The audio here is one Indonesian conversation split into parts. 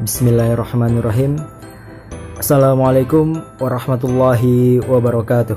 Bismillahirrahmanirrahim. Assalamualaikum warahmatullahi wabarakatuh.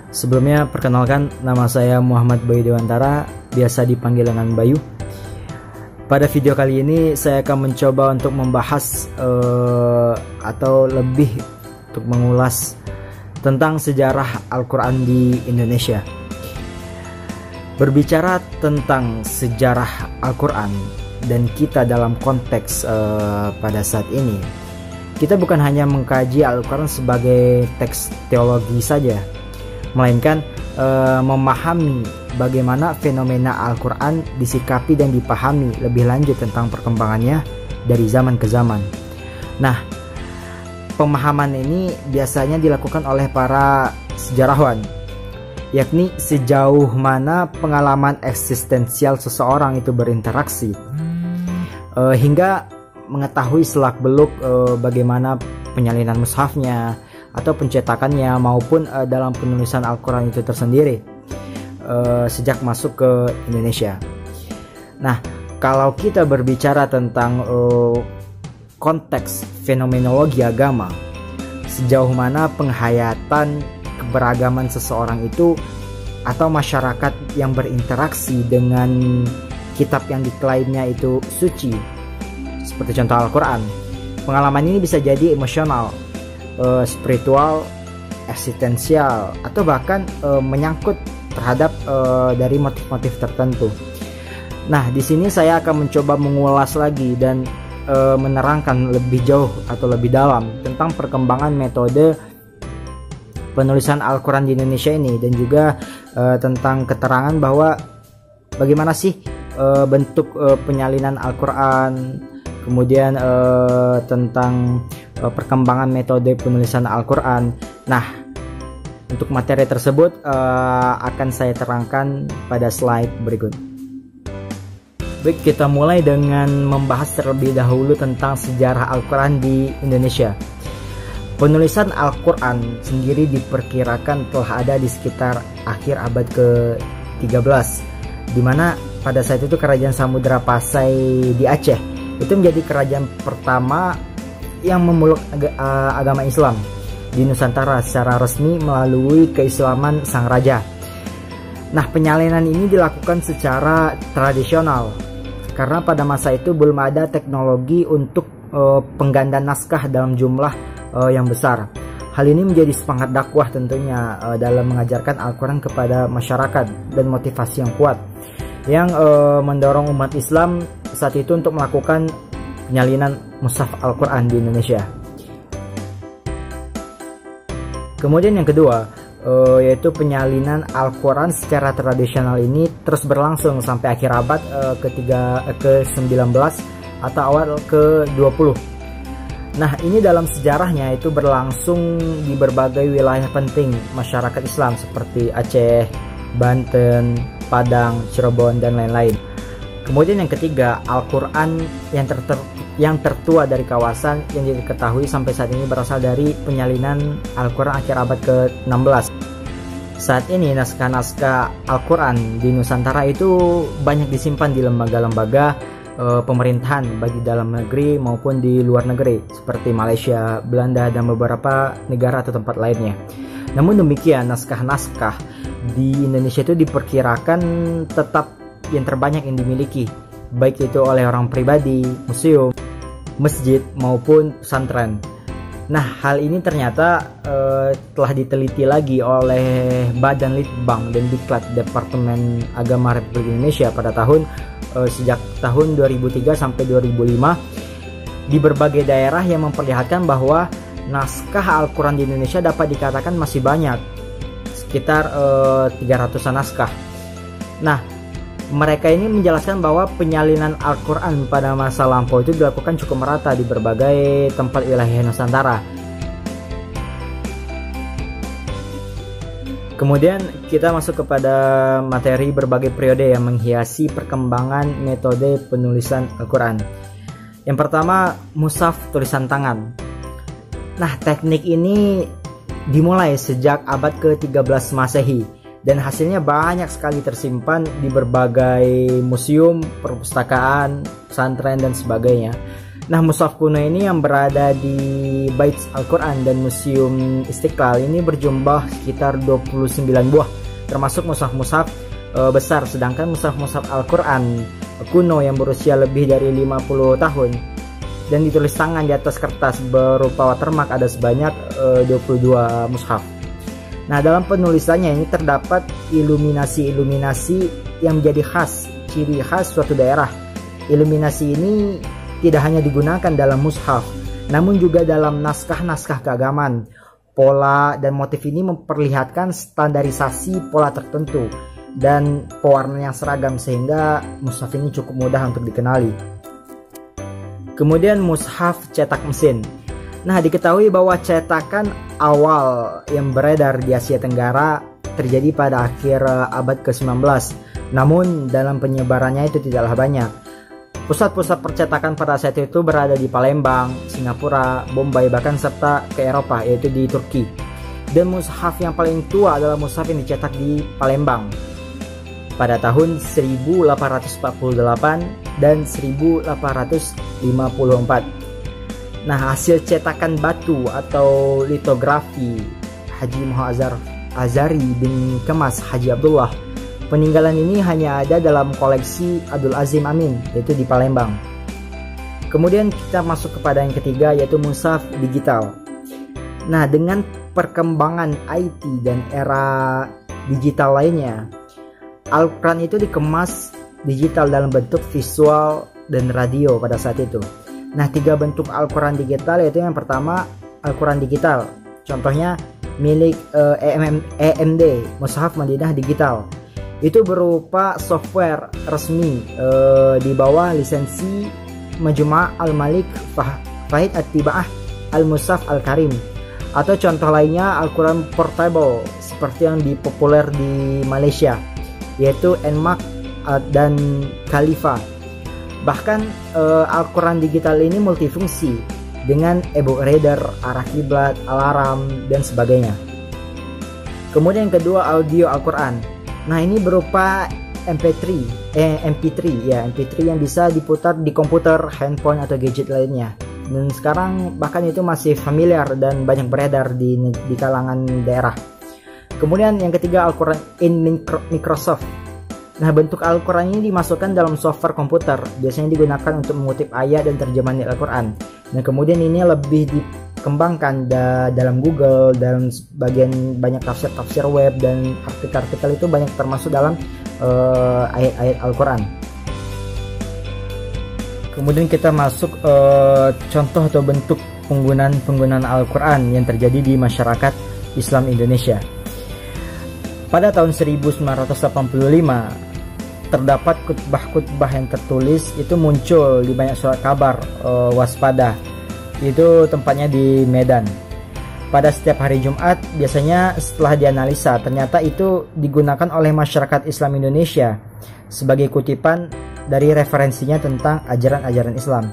Sebelumnya perkenalkan, nama saya Muhammad Bayu Dewantara, biasa dipanggil dengan Bayu. Pada video kali ini saya akan mencoba untuk membahas atau lebih untuk mengulas tentang sejarah Al-Quran di Indonesia. Berbicara tentang sejarah Al-Quran dan kita dalam konteks pada saat ini, kita bukan hanya mengkaji Al-Quran sebagai teks teologi saja, melainkan memahami bagaimana fenomena Al-Quran disikapi dan dipahami lebih lanjut tentang perkembangannya dari zaman ke zaman. Nah, pemahaman ini biasanya dilakukan oleh para sejarawan, yakni sejauh mana pengalaman eksistensial seseorang itu berinteraksi hingga mengetahui selak-beluk bagaimana penyalinan mushafnya atau pencetakannya maupun dalam penulisan Al-Quran itu tersendiri sejak masuk ke Indonesia. Nah, kalau kita berbicara tentang konteks fenomenologi agama, sejauh mana penghayatan keberagaman seseorang itu atau masyarakat yang berinteraksi dengan kitab yang diklaimnya itu suci, seperti contoh Al-Quran, pengalaman ini bisa jadi emosional, spiritual, eksistensial, atau bahkan menyangkut terhadap dari motif-motif tertentu. Nah, di sini saya akan mencoba mengulas lagi dan menerangkan lebih jauh atau lebih dalam tentang perkembangan metode penulisan Al-Quran di Indonesia ini, dan juga tentang keterangan bahwa bagaimana sih bentuk penyalinan Al-Quran, kemudian tentang perkembangan metode penulisan Al-Quran. Nah, untuk materi tersebut akan saya terangkan pada slide berikut. Baik, kita mulai dengan membahas terlebih dahulu tentang sejarah Al-Quran di Indonesia. Penulisan Al-Quran sendiri diperkirakan telah ada di sekitar akhir abad ke-13, di mana pada saat itu kerajaan Samudra Pasai di Aceh itu menjadi kerajaan pertama yang memeluk agama Islam di Nusantara secara resmi melalui keislaman sang raja. Nah, penyalinan ini dilakukan secara tradisional karena pada masa itu belum ada teknologi untuk penggandaan naskah dalam jumlah yang besar. Hal ini menjadi semangat dakwah tentunya dalam mengajarkan Al-Quran kepada masyarakat dan motivasi yang kuat yang mendorong umat Islam saat itu untuk melakukan penyalinan mushaf Al-Quran di Indonesia. Kemudian yang kedua, yaitu penyalinan Al-Quran secara tradisional ini terus berlangsung sampai akhir abad ke-19 atau awal ke-20. Nah, ini dalam sejarahnya itu berlangsung di berbagai wilayah penting masyarakat Islam seperti Aceh, Banten, Padang, Cirebon, dan lain-lain. Kemudian yang ketiga, Al-Quran yang tertua dari kawasan yang diketahui sampai saat ini berasal dari penyalinan Al-Quran akhir abad ke-16. Saat ini naskah-naskah Al-Quran di Nusantara itu banyak disimpan di lembaga-lembaga pemerintahan baik di dalam negeri maupun di luar negeri seperti Malaysia, Belanda, dan beberapa negara atau tempat lainnya. Namun demikian, naskah-naskah di Indonesia itu diperkirakan tetap yang terbanyak yang dimiliki, baik itu oleh orang pribadi, museum, masjid, maupun pesantren. Nah, hal ini ternyata telah diteliti lagi oleh Badan Litbang dan Diklat Departemen Agama Republik Indonesia pada sejak tahun 2003 sampai 2005 di berbagai daerah yang memperlihatkan bahwa naskah Al-Quran di Indonesia dapat dikatakan masih banyak, sekitar 300-an naskah. Nah, mereka ini menjelaskan bahwa penyalinan Al-Quran pada masa lampau itu dilakukan cukup merata di berbagai tempat wilayah Nusantara. Kemudian kita masuk kepada materi berbagai periode yang menghiasi perkembangan metode penulisan Al-Quran. Yang pertama, mushaf tulisan tangan. Nah, teknik ini dimulai sejak abad ke-13 Masehi dan hasilnya banyak sekali tersimpan di berbagai museum, perpustakaan, pesantren dan sebagainya. Nah, mushaf kuno ini yang berada di Bait Al-Quran dan Museum Istiqlal ini berjumlah sekitar 29 buah, termasuk mushaf-mushaf besar, sedangkan mushaf-mushaf Al-Quran kuno yang berusia lebih dari 50 tahun dan ditulis tangan di atas kertas berupa watermark ada sebanyak 22 mushaf. Nah, dalam penulisannya ini terdapat iluminasi-iluminasi yang menjadi ciri khas suatu daerah. Iluminasi ini tidak hanya digunakan dalam mushaf, namun juga dalam naskah-naskah keagamaan. Pola dan motif ini memperlihatkan standarisasi pola tertentu dan pewarnaan yang seragam sehingga mushaf ini cukup mudah untuk dikenali. Kemudian mushaf cetak mesin. Nah, diketahui bahwa cetakan awal yang beredar di Asia Tenggara terjadi pada akhir abad ke-19. Namun dalam penyebarannya itu tidaklah banyak. Pusat-pusat percetakan pada saat itu berada di Palembang, Singapura, Bombay, bahkan serta ke Eropa, yaitu di Turki. Dan mushaf yang paling tua adalah mushaf yang dicetak di Palembang pada tahun 1848 dan 1854. Nah, hasil cetakan batu atau litografi Haji Muhammad Azari bin Kemas Haji Abdullah, peninggalan ini hanya ada dalam koleksi Abdul Azim Amin, yaitu di Palembang. Kemudian kita masuk kepada yang ketiga, yaitu mushaf digital. Nah, dengan perkembangan IT dan era digital lainnya, Al-Quran itu dikemas digital dalam bentuk visual dan radio pada saat itu. Nah, 3 bentuk Al-Quran digital yaitu yang pertama Al-Quran digital. Contohnya milik EMD, Mushaf Madinah Digital. Itu berupa software resmi di bawah lisensi Majma' Al-Malik Fahid At-Tibaah Al-Mushaf Al-Karim. Atau contoh lainnya Al-Quran Portable seperti yang dipopuler di Malaysia, yaitu NMAC dan Khalifa. Bahkan Al-Quran digital ini multifungsi dengan e-book reader, arah kiblat, alarm, dan sebagainya. Kemudian yang kedua, audio Al-Quran. Nah, ini berupa MP3 yang bisa diputar di komputer, handphone, atau gadget lainnya. Dan sekarang bahkan itu masih familiar dan banyak beredar di kalangan daerah. Kemudian yang ketiga, Al-Quran in Microsoft. Nah, bentuk Al-Quran ini dimasukkan dalam software komputer, biasanya digunakan untuk mengutip ayat dan terjemahan Al-Quran. Nah, kemudian ini lebih dikembangkan dalam Google, dalam bagian banyak tafsir web dan artikel-artikel itu banyak termasuk dalam ayat-ayat Al-Quran. Kemudian kita masuk contoh atau bentuk penggunaan Al-Quran yang terjadi di masyarakat Islam Indonesia. Pada tahun 1985 terdapat khutbah-khutbah yang tertulis itu muncul di banyak surat kabar waspada. Itu tempatnya di Medan. Pada setiap hari Jumat biasanya setelah dianalisa ternyata itu digunakan oleh masyarakat Islam Indonesia sebagai kutipan dari referensinya tentang ajaran-ajaran Islam.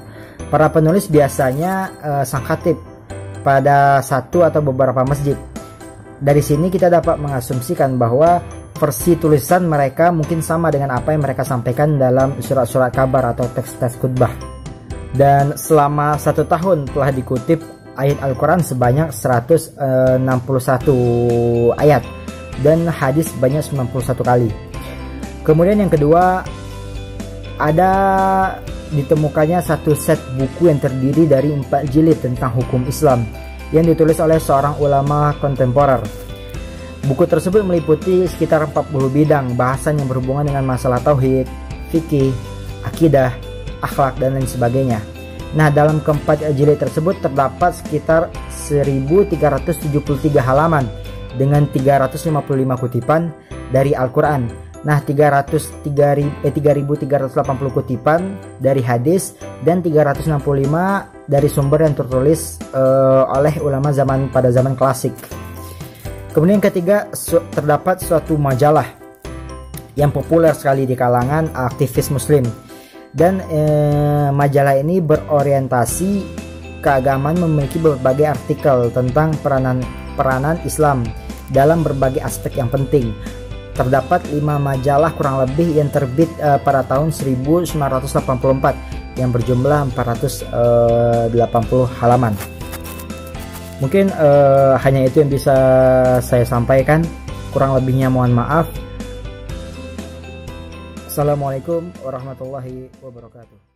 Para penulis biasanya sang khatib pada satu atau beberapa masjid. Dari sini kita dapat mengasumsikan bahwa versi tulisan mereka mungkin sama dengan apa yang mereka sampaikan dalam surat-surat kabar atau teks-teks khutbah. Dan selama 1 tahun telah dikutip ayat Al-Quran sebanyak 161 ayat dan hadis sebanyak 91 kali. Kemudian yang kedua, ada ditemukannya satu set buku yang terdiri dari 4 jilid tentang hukum Islam yang ditulis oleh seorang ulama kontemporer. Buku tersebut meliputi sekitar 40 bidang bahasan yang berhubungan dengan masalah tauhid, fikih, akidah, akhlak, dan lain sebagainya. Nah, dalam keempat jilid tersebut terdapat sekitar 1373 halaman dengan 355 kutipan dari Al-Quran. Nah, 3380 kutipan dari hadis dan 365 dari sumber yang tertulis oleh ulama pada zaman klasik. Kemudian yang ketiga, terdapat suatu majalah yang populer sekali di kalangan aktivis muslim. Dan majalah ini berorientasi keagamaan, memiliki berbagai artikel tentang peranan Islam dalam berbagai aspek yang penting. terdapat 5 majalah kurang lebih yang terbit pada tahun 1984 yang berjumlah 480 halaman. Mungkin hanya itu yang bisa saya sampaikan, kurang lebihnya mohon maaf. Assalamualaikum warahmatullahi wabarakatuh.